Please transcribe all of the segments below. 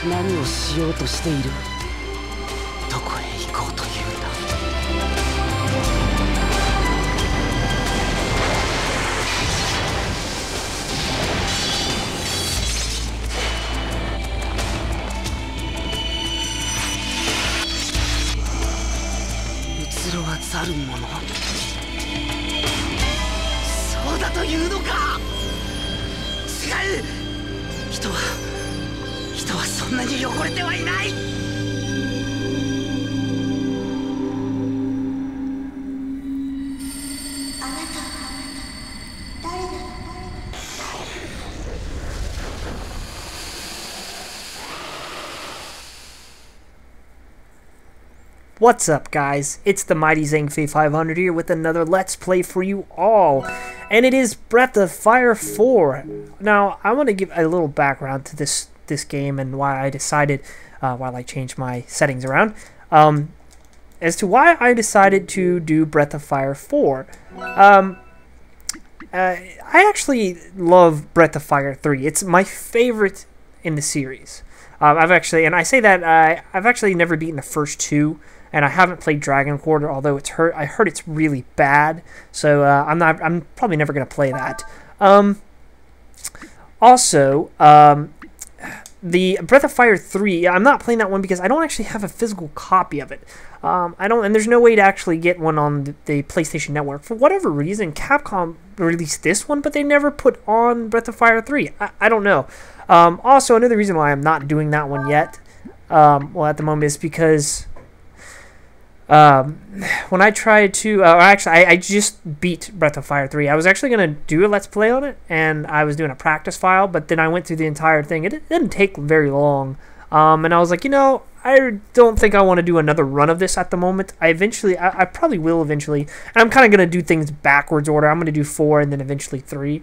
何をしようとしている。どこへ行こうというんだ。虚はざる者。そうだというのか。違う。人はそんなに汚れてはいない。あなた誰なの。What's up, guys? It's the mighty Zangfei 500 here with another Let's Play for you all, and it is Breath of Fire 4. Now, I want to give a little background to this game and why I decided, while I changed my settings around, as to why I decided to do Breath of Fire 4. I actually love Breath of Fire 3. It's my favorite in the series. I've actually never beaten the first two. And I haven't played Dragon Quarter, although I heard it's really bad. So I'm probably never gonna play that. Also, the Breath of Fire 3, I'm not playing that one because I don't actually have a physical copy of it. And there's no way to actually get one on the PlayStation Network. For whatever reason, Capcom released this one, but they never put on Breath of Fire 3. I don't know. Also, another reason why I'm not doing that one yet, well, at the moment, is because when I tried to, I just beat Breath of Fire 3. I was actually going to do a Let's Play on it, and I was doing a practice file, but then I went through the entire thing. It didn't take very long, and I was like, I don't think I want to do another run of this at the moment. I probably will eventually, and I'm kind of going to do things backwards order. I'm going to do 4 and then eventually 3.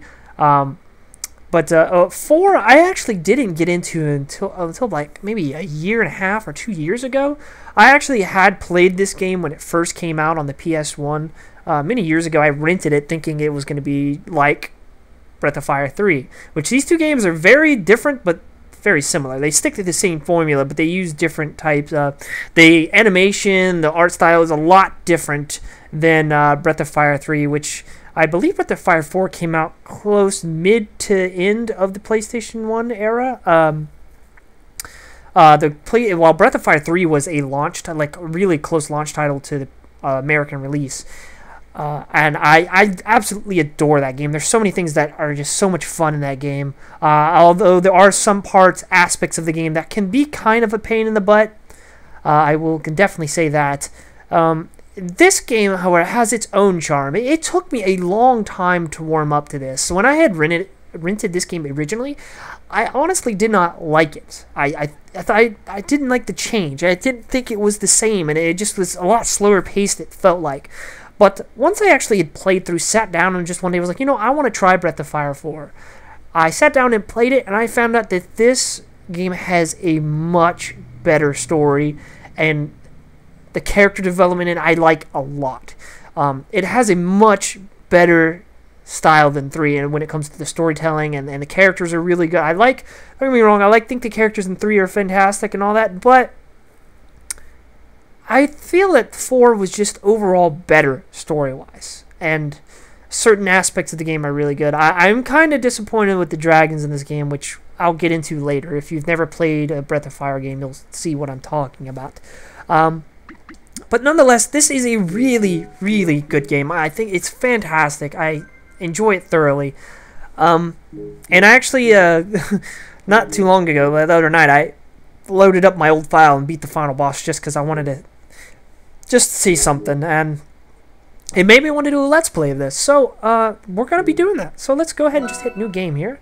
But 4, I actually didn't get into until like maybe a year and a half or 2 years ago. I actually had played this game when it first came out on the PS1. Many years ago, I rented it thinking it was going to be like Breath of Fire 3, which these two games are very different but very similar. They stick to the same formula, but they use different types. The animation, the art style is a lot different than Breath of Fire 3, which I believe Breath of Fire 4 came out close mid to end of the PlayStation 1 era. While Breath of Fire 3 was a really close launch title to the American release. And I absolutely adore that game. There's so many things that are just so much fun in that game. Although there are some aspects of the game that can be kind of a pain in the butt. Can definitely say that. This game, however, has its own charm. It took me a long time to warm up to this. So when I had rented this game originally, I honestly did not like it. I didn't like the change. I didn't think it was the same, and it just was a lot slower paced, it felt like. But once I actually had played through, sat down, and just one day was like, I want to try Breath of Fire 4. I sat down and played it, and I found out that this game has a much better story, and the character development in it I like a lot. It has a much better style than 3, and when it comes to the storytelling and the characters are really good. Don't get me wrong, think the characters in 3 are fantastic and all that, but I feel that 4 was just overall better story-wise, and certain aspects of the game are really good. I'm kind of disappointed with the dragons in this game, which I'll get into later. If you've never played a Breath of Fire game, you'll see what I'm talking about. But nonetheless, this is a really, really good game. I think it's fantastic. I enjoy it thoroughly. And I actually, not too long ago, the other night, I loaded up my old file and beat the final boss just because I wanted to just see something. And it made me want to do a Let's Play of this. So, we're going to be doing that. So let's go ahead and just hit new game here.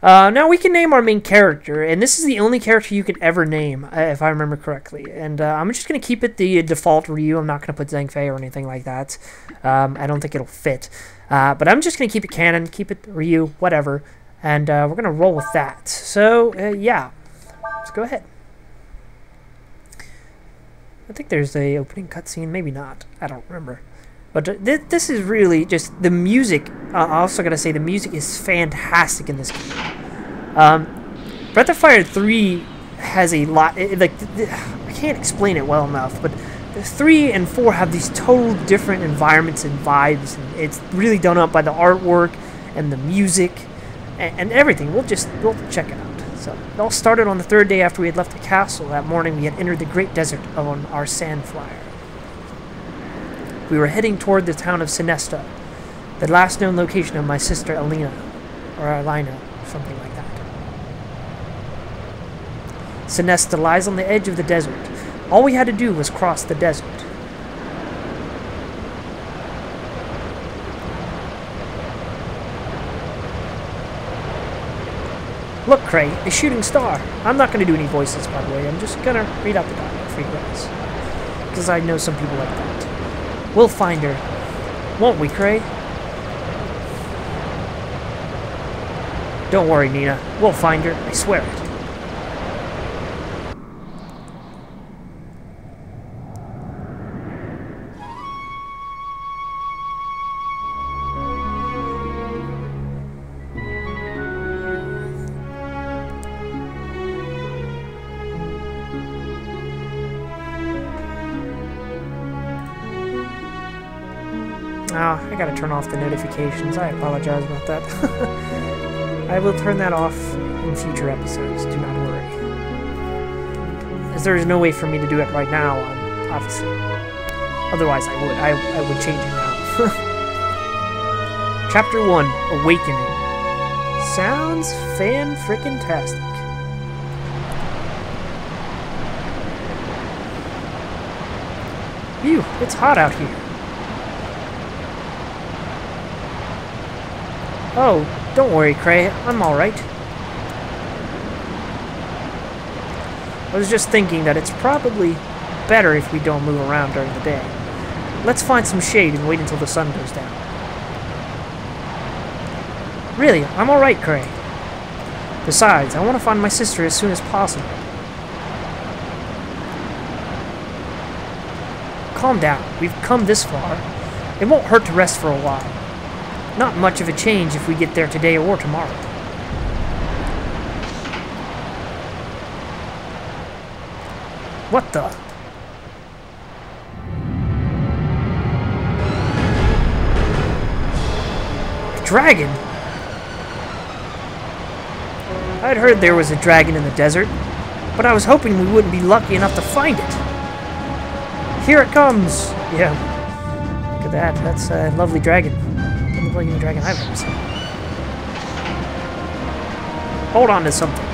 Now we can name our main character, and this is the only character you can ever name, if I remember correctly. And I'm just going to keep it the default Ryu. I'm not going to put Zhangfei or anything like that. I don't think it'll fit. But I'm just going to keep it canon, keep it Ryu, whatever. And we're going to roll with that. So, yeah. Let's go ahead. I think there's a opening cutscene. Maybe not. I don't remember. But this is really just the music. I also gotta say the music is fantastic in this game. Breath of Fire 3 has a lot, I can't explain it well enough, but the 3 and 4 have these total different environments and vibes, and it's really done up by the artwork and the music and everything. We'll check it out. So it all started on the third day after we had left the castle. That morning we had entered the great desert on our sand flyer. We were heading toward the town of Sinesta, the last known location of my sister Elena, or Alina, something like that. Sinesta lies on the edge of the desert. All we had to do was cross the desert. Look, Cray, a shooting star. I'm not going to do any voices, by the way. I'm just going to read out the dialogue for you guys. Because I know some people like that. We'll find her. Won't we, Cray? Don't worry, Nina. We'll find her. I swear it. Oh, I gotta turn off the notifications. I apologize about that. I will turn that off in future episodes. Do not worry. As there is no way for me to do it right now, obviously. Otherwise, I would change it now. Chapter 1, Awakening. Sounds fan-frickin-tastic. Phew, it's hot out here. Oh, don't worry, Cray. I'm alright. I was just thinking that it's probably better if we don't move around during the day. Let's find some shade and wait until the sun goes down. Really, I'm alright, Cray. Besides, I want to find my sister as soon as possible. Calm down. We've come this far. It won't hurt to rest for a while. Not much of a change if we get there today or tomorrow. What the? A dragon? I'd heard there was a dragon in the desert, but I was hoping we wouldn't be lucky enough to find it. Here it comes! Yeah. Look at that. That's a lovely dragon. Like any dragon I've ever seen. Hold on to something.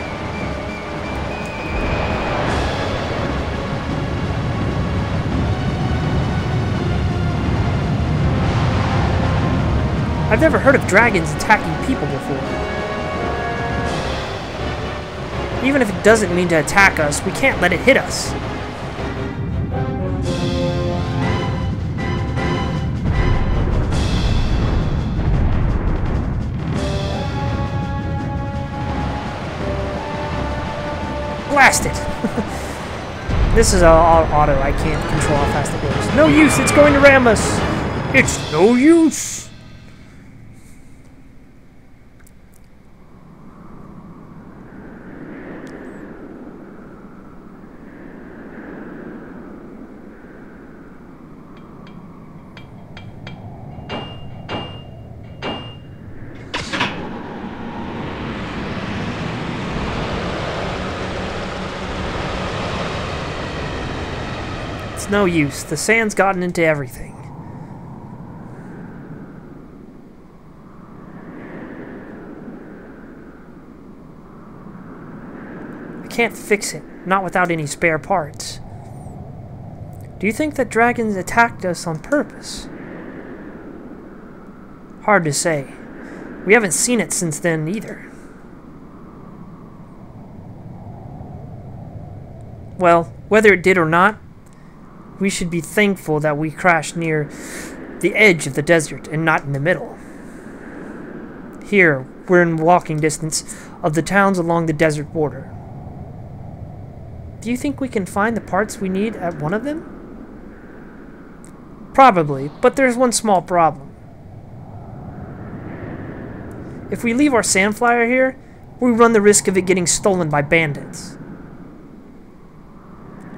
I've never heard of dragons attacking people before. Even if it doesn't mean to attack us, we can't let it hit us. Blast it! This is auto. I can't control how fast it goes. No use! It's going to ram us! It's no use! It's no use. The sand's gotten into everything. I can't fix it. Not without any spare parts. Do you think that dragons attacked us on purpose? Hard to say. We haven't seen it since then either. Well, whether it did or not, we should be thankful that we crashed near the edge of the desert and not in the middle. Here, we're in walking distance of the towns along the desert border. Do you think we can find the parts we need at one of them? Probably, but there's one small problem. If we leave our sand flyer here, we run the risk of it getting stolen by bandits.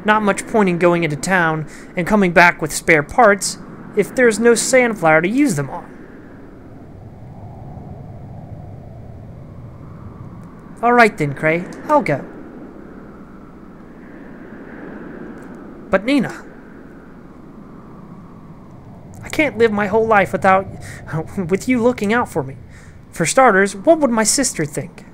Not much point in going into town and coming back with spare parts if there's no sandflower to use them on. Alright then, Cray, I'll go. But Nina, I can't live my whole life with you looking out for me. For starters, what would my sister think?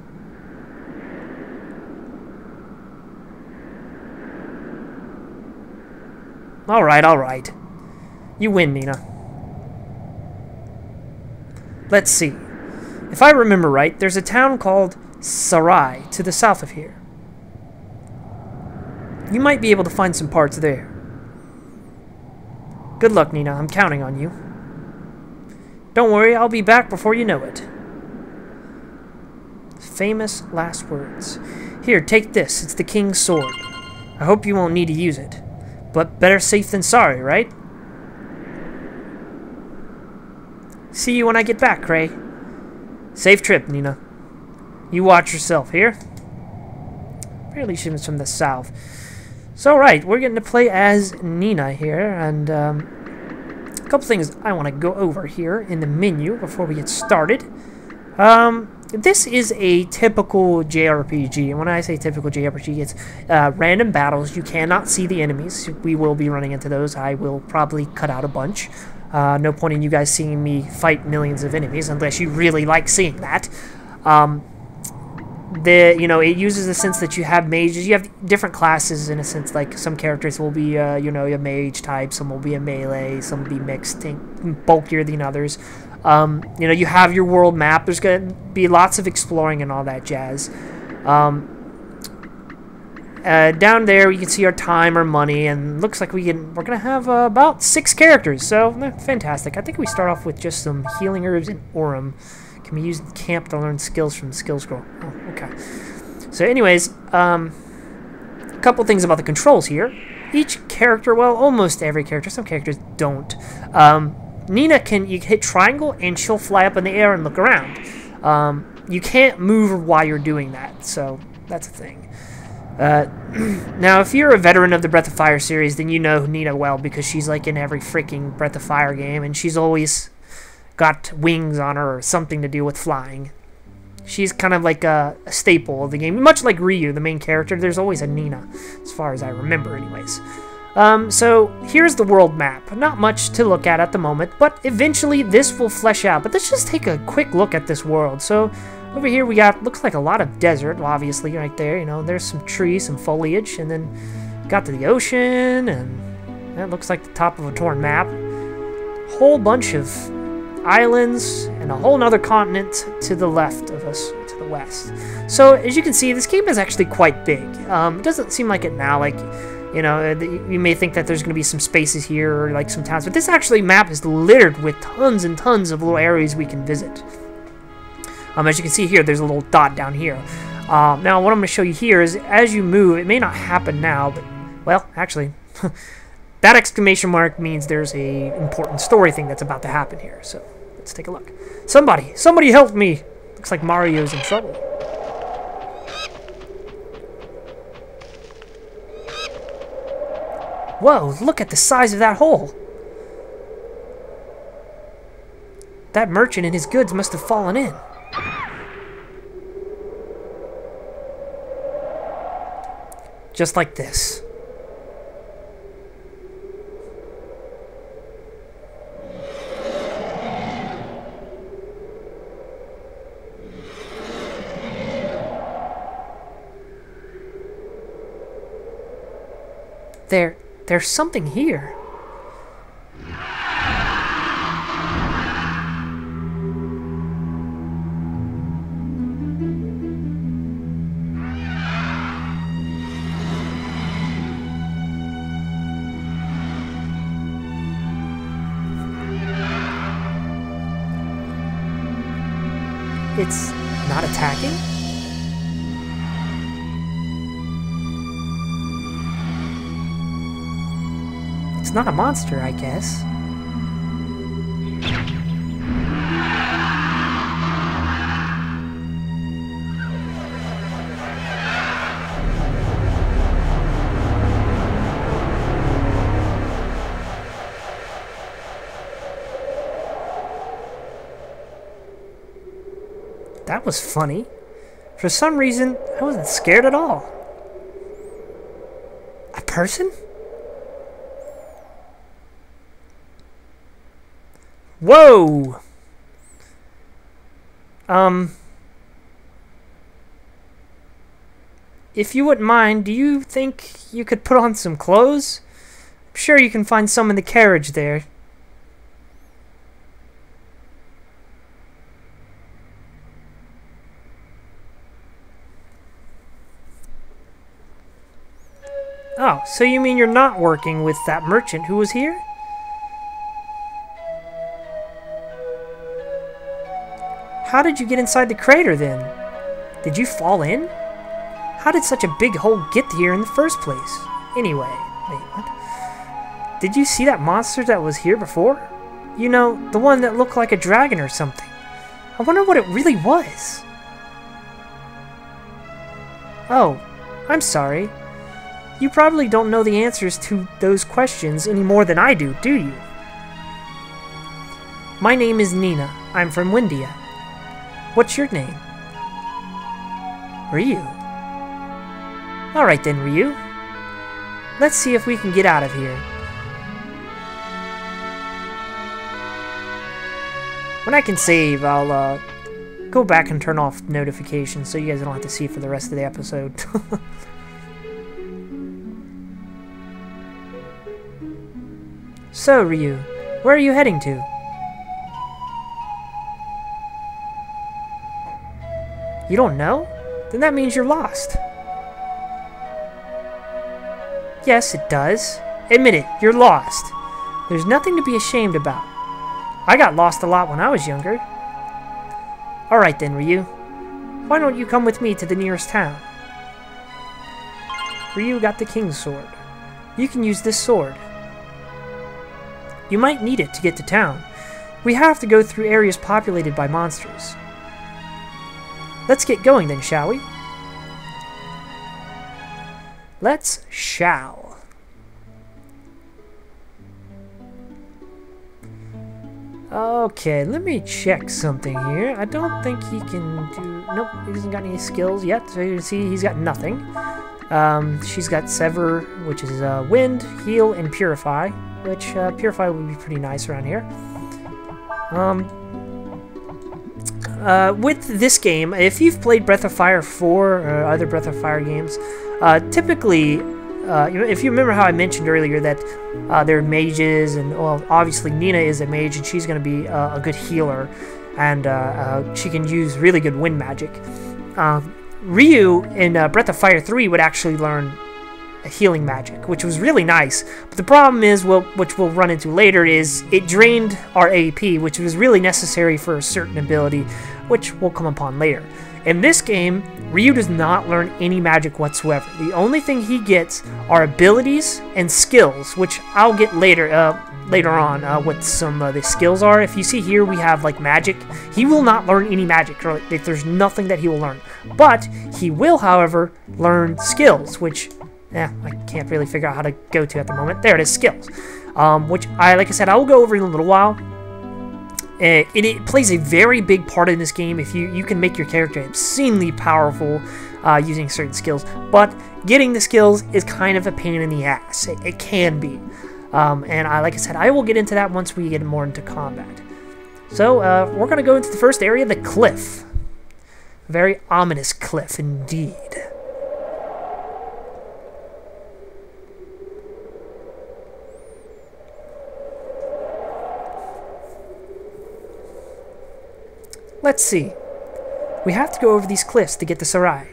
Alright. You win, Nina. Let's see. If I remember right, there's a town called Sarai to the south of here. You might be able to find some parts there. Good luck, Nina. I'm counting on you. Don't worry, I'll be back before you know it. Famous last words. Here, take this. It's the king's sword. I hope you won't need to use it. But better safe than sorry, right? See you when I get back, Cray. Safe trip, Nina. You watch yourself, here? Apparently she was from the south. So, right, we're getting to play as Nina here, and a couple things I want to go over here in the menu before we get started. This is a typical JRPG, and when I say typical JRPG, it's random battles. You cannot see the enemies. We will be running into those. I will probably cut out a bunch. No point in you guys seeing me fight millions of enemies unless you really like seeing that. It uses the sense that you have mages. You have different classes in a sense. Like some characters will be, a mage type. Some will be a melee. Some will be mixed, bulkier than others. You have your world map. There's going to be lots of exploring and all that jazz. Down there, you can see our time, our money, and looks like we're going to have about 6 characters. So fantastic. I think we start off with just some healing herbs and Aurum. Can be used in camp to learn skills from the skill scroll. Oh, okay. So anyways, a couple things about the controls here. Each character, well, almost every character, some characters don't. Nina you hit triangle and she'll fly up in the air and look around. You can't move while you're doing that, so that's a thing. Now, if you're a veteran of the Breath of Fire series, then you know Nina well because she's like in every freaking Breath of Fire game, and she's always got wings on her or something to do with flying. She's kind of like a staple of the game. Much like Ryu, the main character, there's always a Nina, as far as I remember anyways. So here's the world map. Not much to look at the moment, but eventually this will flesh out. But let's just take a quick look at this world. So over here we got, looks like a lot of desert, obviously, right there. There's some trees, some foliage, and then got to the ocean, and that looks like the top of a torn map. Whole bunch of islands and a whole nother continent to the left of us, to the west. So as you can see, this game is actually quite big. It doesn't seem like it now, like, you may think that there's going to be some spaces here or like some towns, but this actually map is littered with tons and tons of little areas we can visit. As you can see here, there's a little dot down here. Now what I'm going to show you here is as you move, it may not happen now, but, well, actually, that exclamation mark means there's a important story thing that's about to happen here. So let's take a look. Somebody help me! Looks like Mario's in trouble. Whoa, look at the size of that hole! That merchant and his goods must have fallen in. Just like this. There's something here. It's not attacking? It's not a monster, I guess. That was funny. For some reason, I wasn't scared at all. A person? Whoa! If you wouldn't mind, do you think you could put on some clothes? I'm sure you can find some in the carriage there. Oh, so you mean you're not working with that merchant who was here? How did you get inside the crater then? Did you fall in? How did such a big hole get here in the first place? Anyway, wait, what? Did you see that monster that was here before? You know, the one that looked like a dragon or something. I wonder what it really was. Oh, I'm sorry. You probably don't know the answers to those questions any more than I do you? My name is Nina. I'm from Windia. What's your name? Ryu. Alright then, Ryu. Let's see if we can get out of here. When I can save, I'll go back and turn off notifications so you guys don't have to see it for the rest of the episode. So, Ryu, where are you heading to? You don't know? Then that means you're lost. Yes, it does. Admit it, you're lost. There's nothing to be ashamed about. I got lost a lot when I was younger. Alright then, Ryu. Why don't you come with me to the nearest town? Ryu got the King's Sword. You can use this sword. You might need it to get to town. We have to go through areas populated by monsters. Let's get going then, shall we? Let's shall. Okay, let me check something here. I don't think he can do... Nope, he hasn't got any skills yet. So you can see he's got nothing. She's got Sever, which is Wind, Heal, and Purify. Which, Purify would be pretty nice around here. With this game, if you've played Breath of Fire 4 or other Breath of Fire games, typically, if you remember how I mentioned earlier that there are mages, and well, obviously Nina is a mage, and she's going to be a good healer, and she can use really good wind magic. Ryu in Breath of Fire 3 would actually learn healing magic, which was really nice. But the problem is, well, which we'll run into later, is it drained our AP, which was really necessary for a certain ability, which we'll come upon later. In this game, Ryu does not learn any magic whatsoever. The only thing he gets are abilities and skills, which I'll get later on what some of the skills are. If you see here, we have like magic. He will not learn any magic. There's nothing that he will learn. But he will, however, learn skills, which I can't really figure out how to go to at the moment. There it is, skills. Which, like I said, I will go over in a little while. It plays a very big part in this game. If you can make your character obscenely powerful using certain skills. But getting the skills is kind of a pain in the ass. It can be. And like I said, I will get into that once we get more into combat. So, we're going to go into the first area, the cliff. A very ominous cliff indeed. Let's see. We have to go over these cliffs to get to Sarai.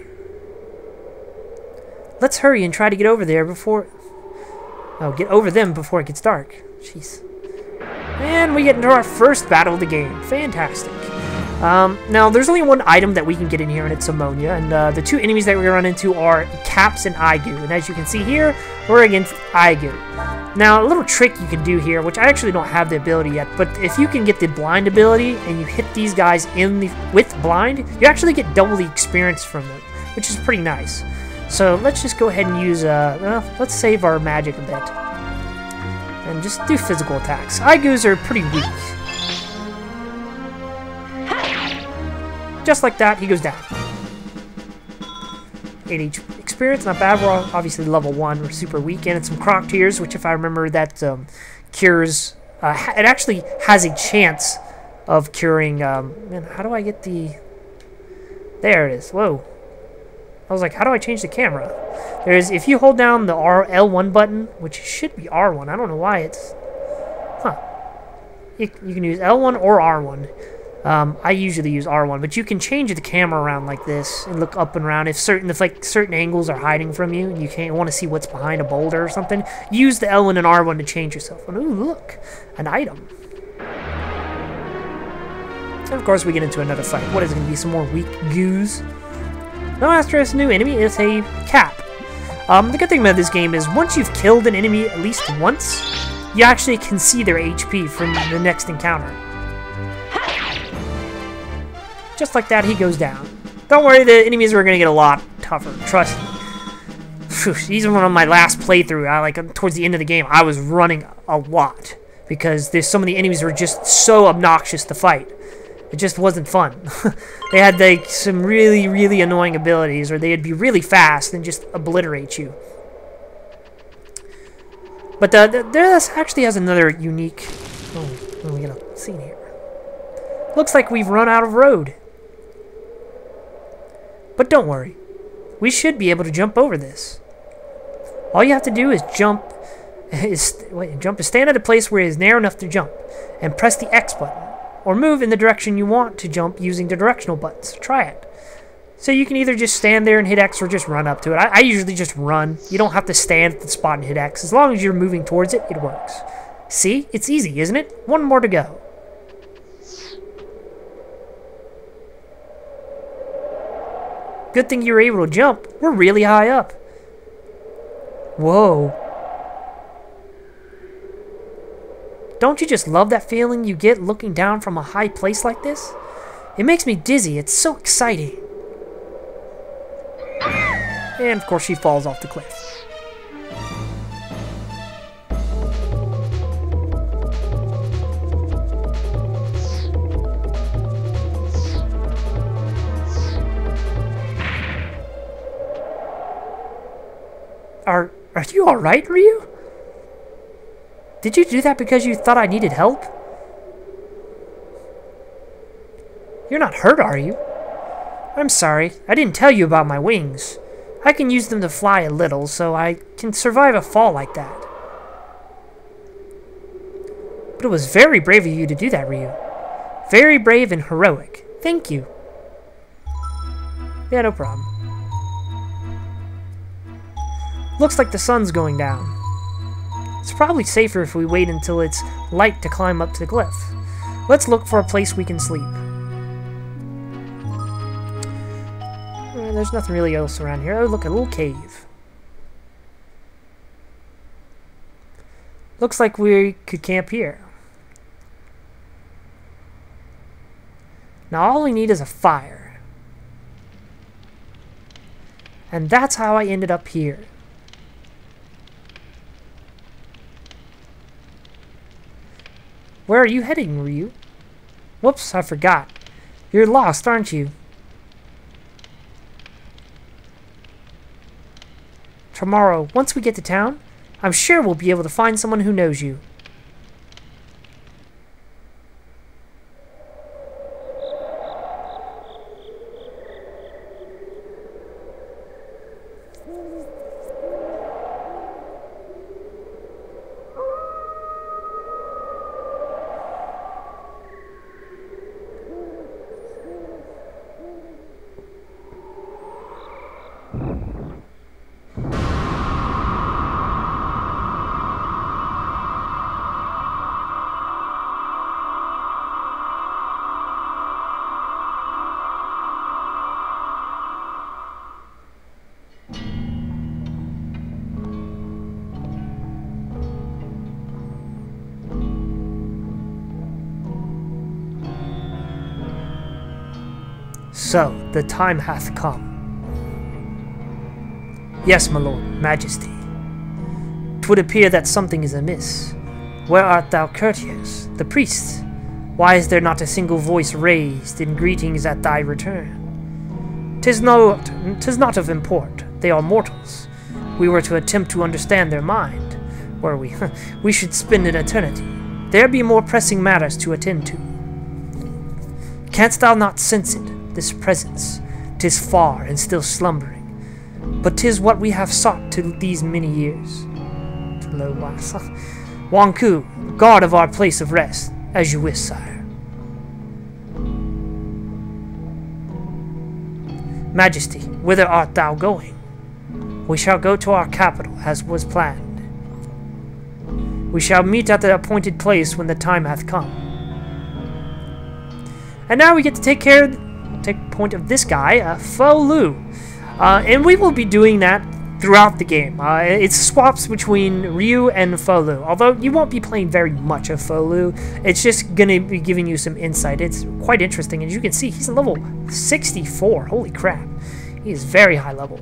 Let's hurry and try to get over there before... Oh, get over them before it gets dark. Jeez. And we get into our first battle of the game. Fantastic. Now, there's only one item that we can get in here, and it's ammonia. And the two enemies that we run into are Caps and Aigu. And as you can see here, we're against Aigu. Now, a little trick you can do here, which I actually don't have the ability yet, but if you can get the blind ability and you hit these guys with blind, you actually get double the experience from them, which is pretty nice. So let's just go ahead and use, let's save our magic a bit. And just do physical attacks. Aigus are pretty weak. Just like that, he goes down. 8 experience, not bad. We're obviously level 1. We're super weak. And it's some croc tears, which if I remember, that cures... it actually has a chance of curing... man, how do I get the... There it is. Whoa. I was like, how do I change the camera? There's... If you hold down the L1 button, which should be R1. I don't know why it's... Huh. You can use L1 or R1. I usually use R1, but you can change the camera around like this and look up and around. If certain angles are hiding from you, and you can't want to see what's behind a boulder or something, use the L1 and R1 to change yourself. And ooh, look, an item. And of course, we get into another fight. What is it going to be? Some more weak goos? No, Asterisk new enemy is a cap. The good thing about this game is once you've killed an enemy at least once, you actually can see their HP from the next encounter. Just like that, he goes down. Don't worry, the enemies are going to get a lot tougher. Trust me. Phew, even on my last playthrough, towards the end of the game, I was running a lot. Because some of the enemies were just so obnoxious to fight. It just wasn't fun. They had some really, really annoying abilities, or they'd be really fast and just obliterate you. But this actually has another unique... Oh, we got a scene here. Looks like we've run out of road. But don't worry, we should be able to jump over this. All you have to do is stand at a place where it is narrow enough to jump, and press the X button, or move in the direction you want to jump using the directional buttons. Try it. So you can either just stand there and hit X, or just run up to it. I usually just run. You don't have to stand at the spot and hit X. As long as you're moving towards it, it works. See? It's easy, isn't it? One more to go. Good thing you were able to jump. We're really high up. Whoa. Don't you just love that feeling you get looking down from a high place like this? It makes me dizzy. It's so exciting. And of course she falls off the cliff. Are you alright, Ryu? Did you do that because you thought I needed help? You're not hurt, are you? I'm sorry, I didn't tell you about my wings. I can use them to fly a little, so I can survive a fall like that. But it was very brave of you to do that, Ryu. Very brave and heroic. Thank you. Yeah, no problem. Looks like the sun's going down. It's probably safer if we wait until it's light to climb up to the cliff. Let's look for a place we can sleep. There's nothing really else around here. Oh, look, a little cave. Looks like we could camp here. Now all we need is a fire. And that's how I ended up here. Where are you heading, Ryu? Whoops, I forgot. You're lost, aren't you? Tomorrow, once we get to town, I'm sure we'll be able to find someone who knows you. So, the time hath come. Yes, my lord, majesty. 'Twould appear that something is amiss. Where art thou, courtiers? The priests? Why is there not a single voice raised in greetings at thy return? 'Tis not of import. They are mortals. We were to attempt to understand their mind, were we? We should spend an eternity. There be more pressing matters to attend to. Canst thou not sense it, this presence? 'Tis far and still slumbering, but 'tis what we have sought to these many years. Wanku, guard of our place of rest, as you wish, sire. Majesty, whither art thou going? We shall go to our capital, as was planned. We shall meet at the appointed place when the time hath come. And now we get to take point of this guy, Fo Lu. And we will be doing that throughout the game. It's swaps between Ryu and Fo Lu. Although you won't be playing very much of Fo Lu, it's just going to be giving you some insight. It's quite interesting. As you can see, he's a level 64. Holy crap. He is very high level.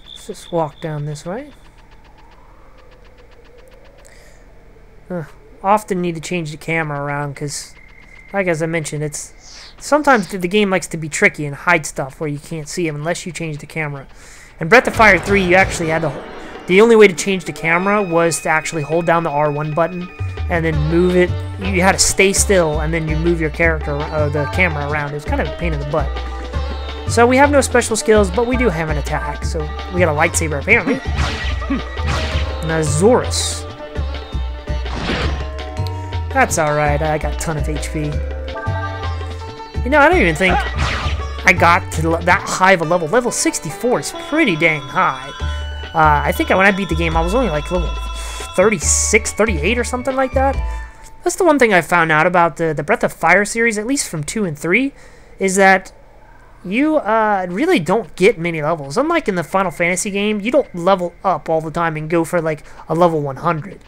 Let's just walk down this way. Often need to change the camera around because, like as I mentioned, it's sometimes the game likes to be tricky and hide stuff where you can't see them unless you change the camera. In Breath of Fire 3, you actually had to. The only way to change the camera was to actually hold down the R1 button and then move it. You had to stay still and then you move your the camera around. It was kind of a pain in the butt. So we have no special skills, but we do have an attack. So we got a lightsaber apparently. Nazorus. That's alright, I got a ton of HP. You know, I don't even think I got to that high of a level. Level 64 is pretty dang high. I think when I beat the game, I was only like level 36, 38 or something like that. That's the one thing I found out about the Breath of Fire series, at least from 2 and 3, is that you really don't get many levels. Unlike in the Final Fantasy game, you don't level up all the time and go for like a level 100.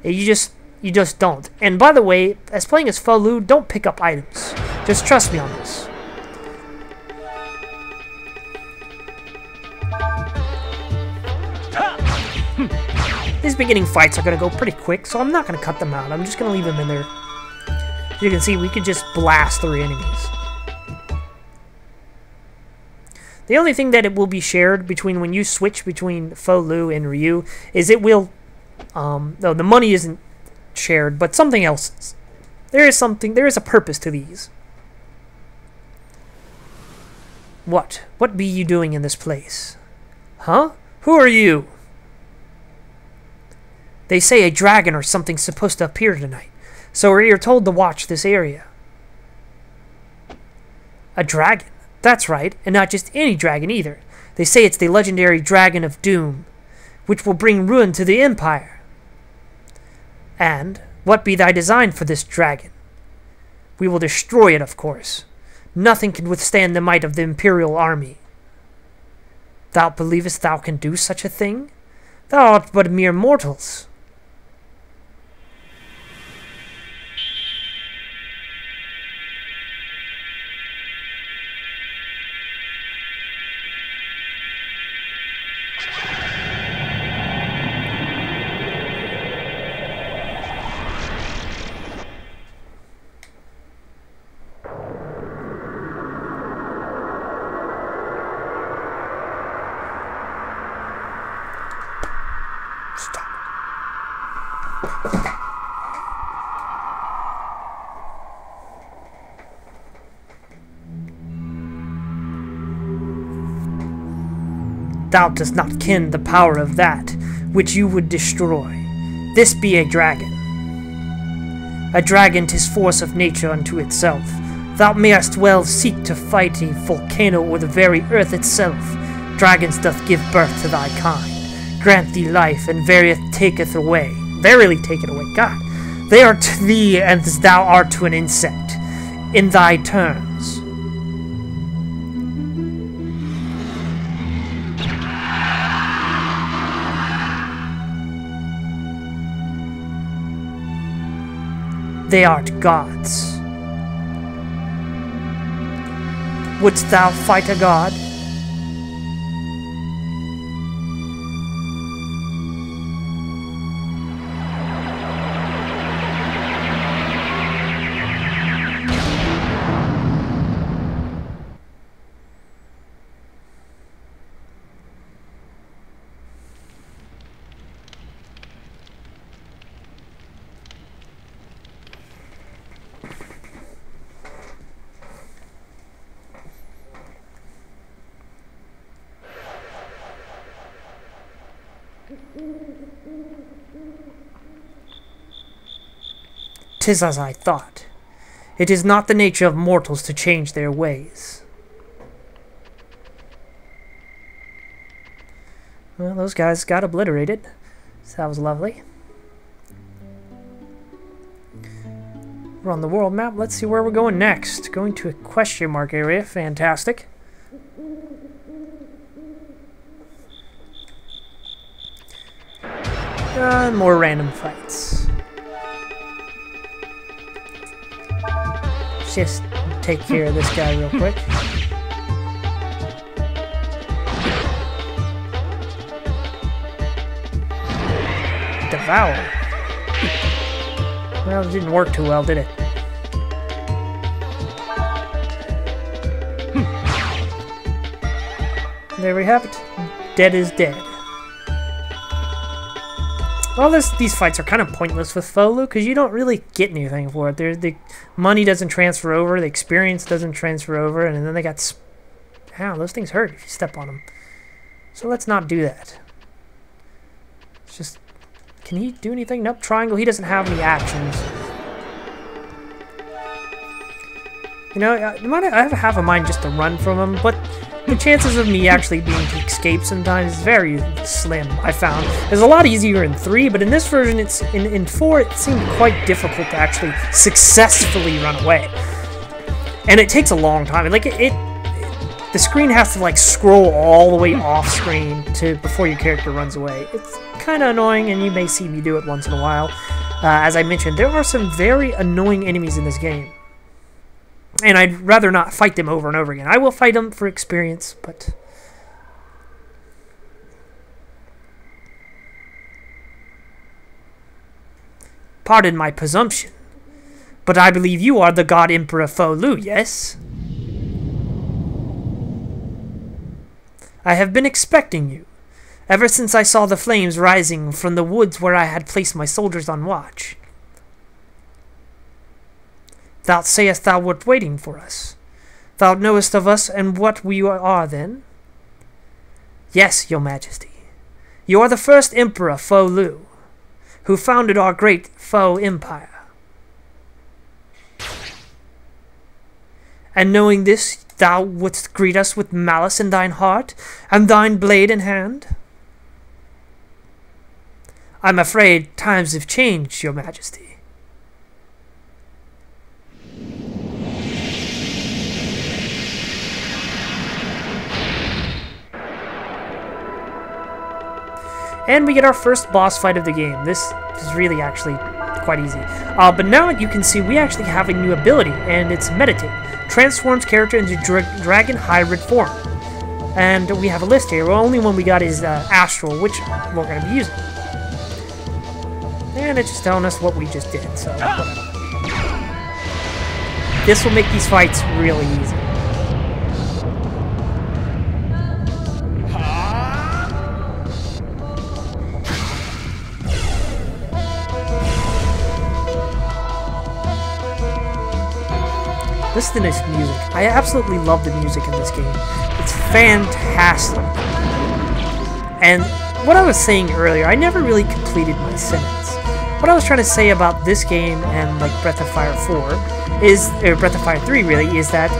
You just don't. And by the way, as playing as Fo Lu, don't pick up items. Just trust me on this. These beginning fights are going to go pretty quick, so I'm not going to cut them out. I'm just going to leave them in there. As you can see, we can just blast through enemies. The only thing that it will be shared between when you switch between Fo Lu and Ryu is it will... no, the money isn't shared, but something else is. There is a purpose to these. What be you doing in this place? Huh? Who are you? They say a dragon or something's supposed to appear tonight, so we're told to watch this area. A dragon? That's right, and not just any dragon either. They say it's the legendary Dragon of Doom, which will bring ruin to the Empire. And what be thy design for this dragon? We will destroy it, of course. Nothing can withstand the might of the Imperial army. Thou believest thou can do such a thing? Thou art but mere mortals. Thou dost not ken the power of that which you would destroy. This be a dragon. A dragon 'tis force of nature unto itself. Thou mayest well seek to fight a volcano or the very earth itself. Dragons doth give birth to thy kind, grant thee life, and verily taketh away. Verily taketh away. God, they are to thee as thou art to an insect, in thy terms. They art gods. Wouldst thou fight a god? 'Tis as I thought. It is not the nature of mortals to change their ways. Well, those guys got obliterated, so that was lovely. We're on the world map. Let's see where we're going next. Going to a question mark area. Fantastic. More random fights. Let's just take care of this guy real quick. Devour. Well, it didn't work too well, did it? There we have it. Dead is dead. Well, these fights are kind of pointless with Folu because you don't really get anything for it. The money doesn't transfer over, the experience doesn't transfer over, and then they got... Ow, those things hurt if you step on them. So let's not do that. It's just... Can he do anything? Nope, triangle. He doesn't have any actions. You know, I have half a mind just to run from him, but the chances of me actually being to escape sometimes is very slim, I found. It's a lot easier in 3, but in this version, it's in 4, it seemed quite difficult to actually successfully run away. And it takes a long time. Like, the screen has to, like, scroll all the way off screen before your character runs away. It's kind of annoying, and you may see me do it once in a while. As I mentioned, there are some very annoying enemies in this game. And I'd rather not fight them over and over again. I will fight them for experience, but... Pardon my presumption, but I believe you are the God Emperor Folu, yes? I have been expecting you, ever since I saw the flames rising from the woods where I had placed my soldiers on watch. Thou sayest thou wert waiting for us. Thou knowest of us and what we are, then? Yes, your majesty. You are the first emperor, Folu, who founded our great Fo empire. And knowing this, thou wouldst greet us with malice in thine heart, and thine blade in hand? I'm afraid times have changed, your majesty. And we get our first boss fight of the game. This is really actually quite easy. But now you can see we actually have a new ability, and it's Meditate. Transforms character into dragon hybrid form. And we have a list here. The only one we got is Astral, which we're going to be using. And it's just telling us what we just did, so whatever. This will make these fights really easy. Listen to this music. I absolutely love the music in this game. It's fantastic. And what I was saying earlier, I never really completed my sentence. What I was trying to say about this game and like Breath of Fire 4 is, or Breath of Fire 3 really, is that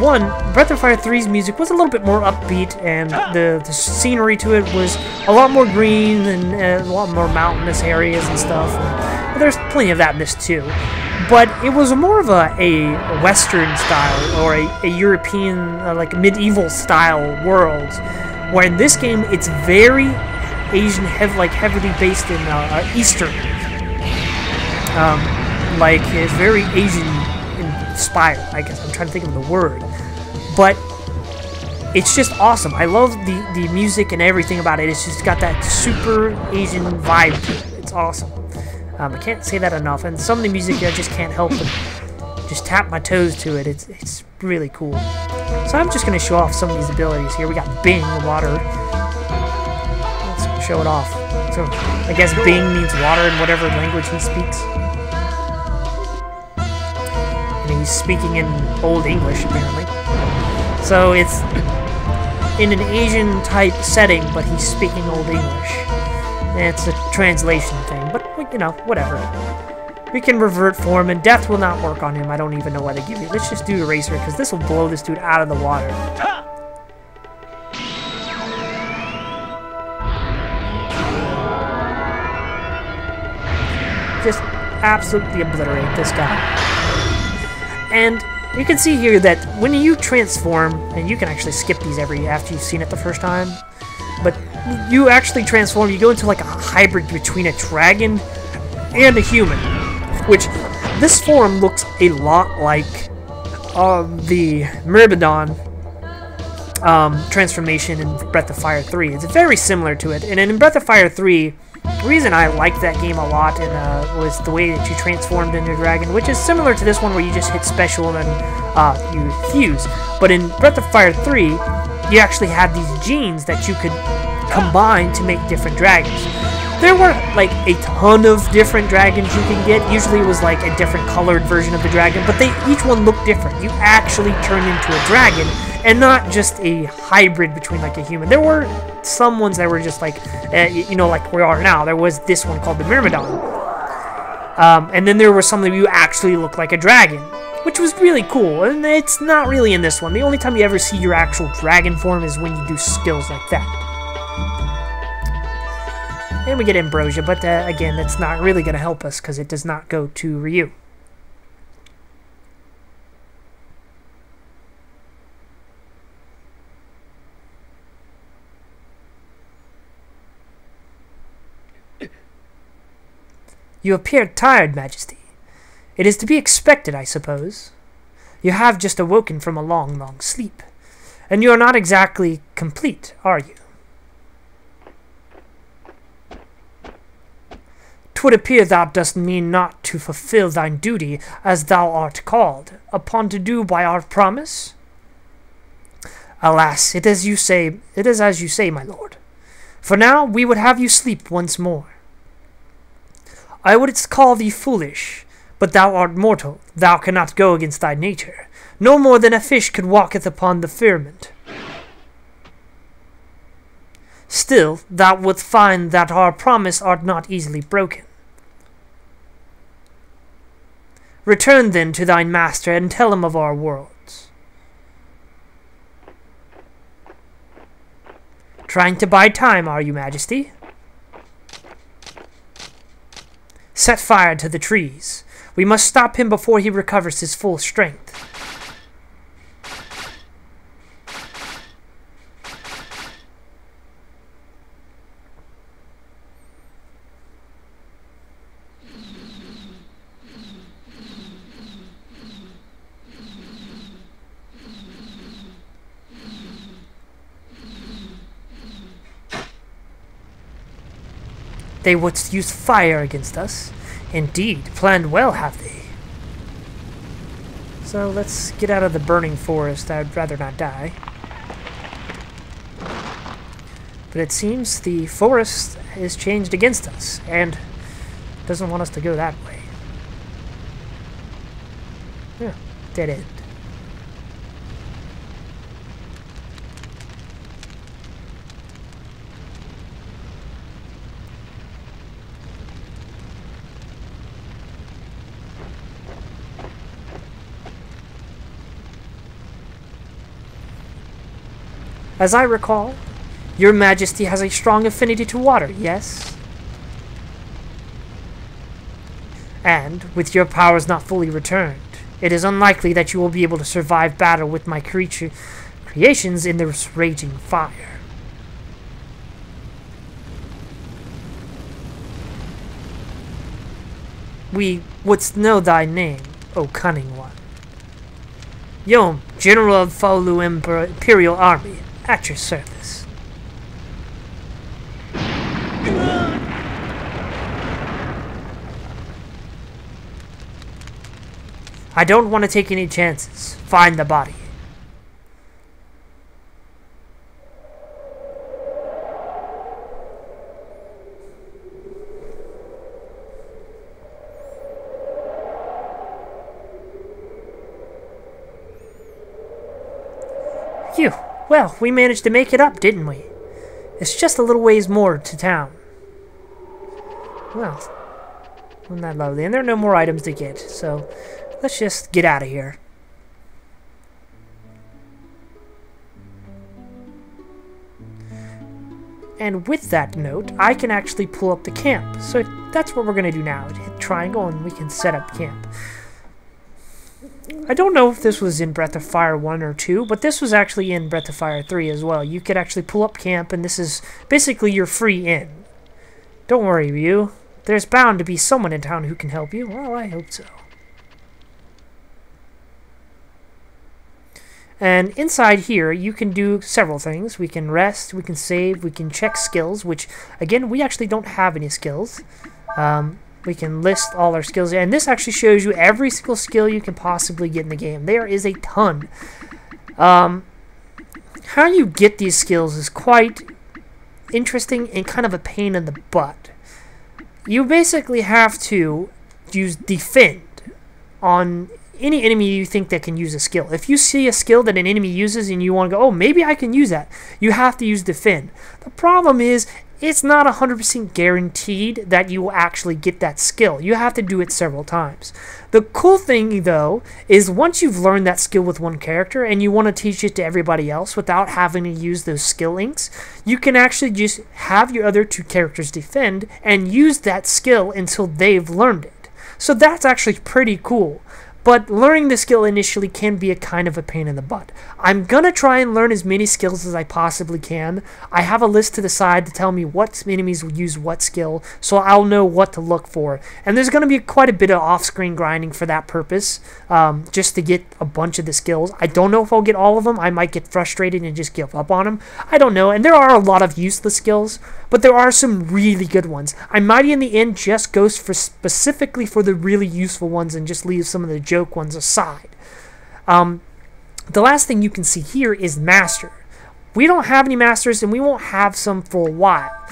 one, Breath of Fire 3's music was a little bit more upbeat, and the scenery to it was a lot more green and a lot more mountainous areas and stuff. And there's plenty of that in this too. But it was more of a Western style, or a European, like medieval style world, where in this game it's very Asian, heavily based in Eastern. Like it's very Asian inspired. I guess I'm trying to think of the word, but it's just awesome. I love the music and everything about it. It's just got that super Asian vibe to it. It's awesome. I can't say that enough, and some of the music I just can't help but just tap my toes to it. It's really cool. So I'm just going to show off some of these abilities here. We got Bing, water. Let's show it off. So I guess Bing means water in whatever language he speaks. And he's speaking in Old English, apparently. So it's in an Asian type setting, but he's speaking Old English. And it's a translation thing, but, you know, whatever. We can revert form, and death will not work on him. I don't even know why they give you. Let's just do Eraser, because this will blow this dude out of the water. Just absolutely obliterate this guy. And you can see here that when you transform, and you can actually skip these after you've seen it the first time, but you actually transform, you go into like a hybrid between a dragon and a human, which this form looks a lot like the Myrmidon transformation in Breath of Fire 3. It's very similar to it, and in Breath of Fire 3, the reason I liked that game a lot was the way that you transformed into a dragon, which is similar to this one where you just hit special and then you fuse. But in Breath of Fire 3, you actually had these genes that you could combine to make different dragons. There were like a ton of different dragons you can get. Usually it was like a different colored version of the dragon, but each one looked different. You actually turned into a dragon and not just a hybrid between like a human. There were some ones that were just like, you know, like we are now. There was this one called the Myrmidon. And then there were some that you actually look like a dragon, which was really cool. And it's not really in this one. The only time you ever see your actual dragon form is when you do skills like that. And we get Ambrosia, but again, that's not really going to help us because it does not go to Ryu. You appear tired, Majesty. It is to be expected, I suppose. You have just awoken from a long, long sleep. And you are not exactly complete, are you? 'Twould appear thou dost mean not to fulfill thine duty as thou art called upon to do by our promise? Alas, it is as you say, my lord. For now we would have you sleep once more. I would call thee foolish, but thou art mortal, thou cannot go against thy nature, no more than a fish could walketh upon the firmament. Still, thou wilt find that our promise art not easily broken. Return then to thine master, and tell him of our worlds. Trying to buy time, are you, Majesty? Set fire to the trees. We must stop him before he recovers his full strength. They would use fire against us. Indeed, planned well have they. So let's get out of the burning forest. I'd rather not die. But it seems the forest is changed against us and doesn't want us to go that way. Yeah, dead end. As I recall, your Majesty has a strong affinity to water, yes? And, with your powers not fully returned, it is unlikely that you will be able to survive battle with my creations in this raging fire. We wouldst know thy name, O cunning one. Yom, General of Faolu Imperial Army, at your service. I don't want to take any chances. Find the body. Phew. Well, we managed to make it up, didn't we? It's just a little ways more to town. Well, Isn't that lovely? And there are no more items to get, so let's just get out of here. And with that note, I can actually pull up the camp. So that's what we're going to do now. Hit triangle and we can set up camp. I don't know if this was in Breath of Fire 1 or 2, but this was actually in Breath of Fire 3 as well. You could actually pull up camp, and this is basically your free inn. Don't worry, Ryu. There's bound to be someone in town who can help you. Well, I hope so. And inside here, you can do several things. We can rest, we can save, we can check skills, which, again, we actually don't have any skills. We can list all our skills, and this actually shows you every single skill you can possibly get in the game. There is a ton. How you get these skills is quite interesting and kind of a pain in the butt. You basically have to use defend on any enemy you think that can use a skill. If you see a skill that an enemy uses and you want to go, oh, maybe I can use that, you have to use defend. The problem is, it's not 100% guaranteed that you will actually get that skill. You have to do it several times. The cool thing, though, is once you've learned that skill with one character and you want to teach it to everybody else without having to use those skill links, you can actually just have your other two characters defend and use that skill until they've learned it. So that's actually pretty cool. But learning the skill initially can be a kind of a pain in the butt. I'm going to try and learn as many skills as I possibly can. I have a list to the side to tell me what enemies will use what skill, so I'll know what to look for. And there's going to be quite a bit of off-screen grinding for that purpose, just to get a bunch of the skills. I don't know if I'll get all of them. I might get frustrated and just give up on them. I don't know. And there are a lot of useless skills, but there are some really good ones. I might in the end just go for specifically for the really useful ones and just leave some of the joke ones aside. The last thing you can see here is master. We don't have any masters, and we won't have some for a while.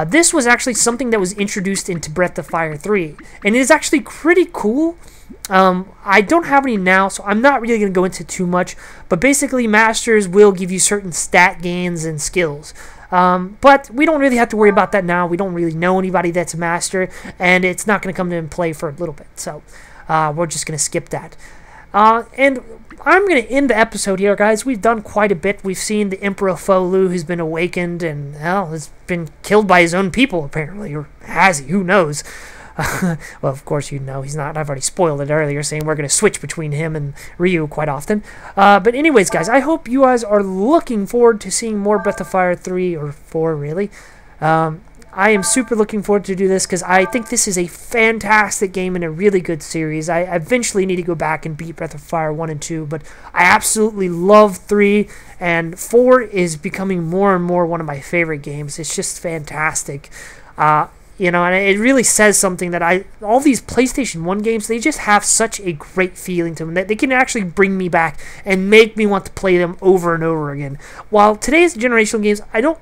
This was actually something that was introduced into Breath of Fire 3, and it is actually pretty cool. I don't have any now, so I'm not really going to go into too much, but basically masters will give you certain stat gains and skills. But we don't really have to worry about that now. We don't really know anybody that's a master, and it's not going to come into play for a little bit, so we're just going to skip that. And I'm going to end the episode here, guys. We've done quite a bit. We've seen the Emperor Folu, who's been awakened and, hell, has been killed by his own people, apparently. Or has he? Who knows? Well, of course you know he's not. I've already spoiled it earlier, saying we're going to switch between him and Ryu quite often. But anyways, guys, I hope you guys are looking forward to seeing more Breath of Fire 3 or 4, really. I am super looking forward to do this because I think this is a fantastic game and a really good series. I eventually need to go back and beat Breath of Fire 1 and 2, but I absolutely love 3, and 4 is becoming more and more one of my favorite games. It's just fantastic. You know, and it really says something that all these PlayStation 1 games, they just have such a great feeling to them that they can actually bring me back and make me want to play them over and over again. While today's generational games, I don't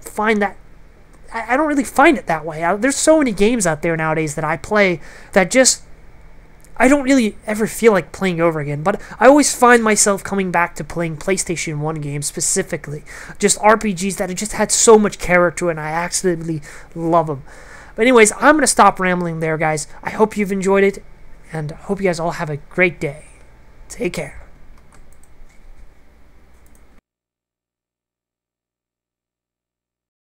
really find it that way. There's so many games out there nowadays that I play that just, I don't really ever feel like playing over again. But I always find myself coming back to playing PlayStation 1 games specifically. Just RPGs that have just had so much character and I absolutely love them. But anyways, I'm going to stop rambling there, guys. I hope you've enjoyed it, and I hope you guys all have a great day. Take care.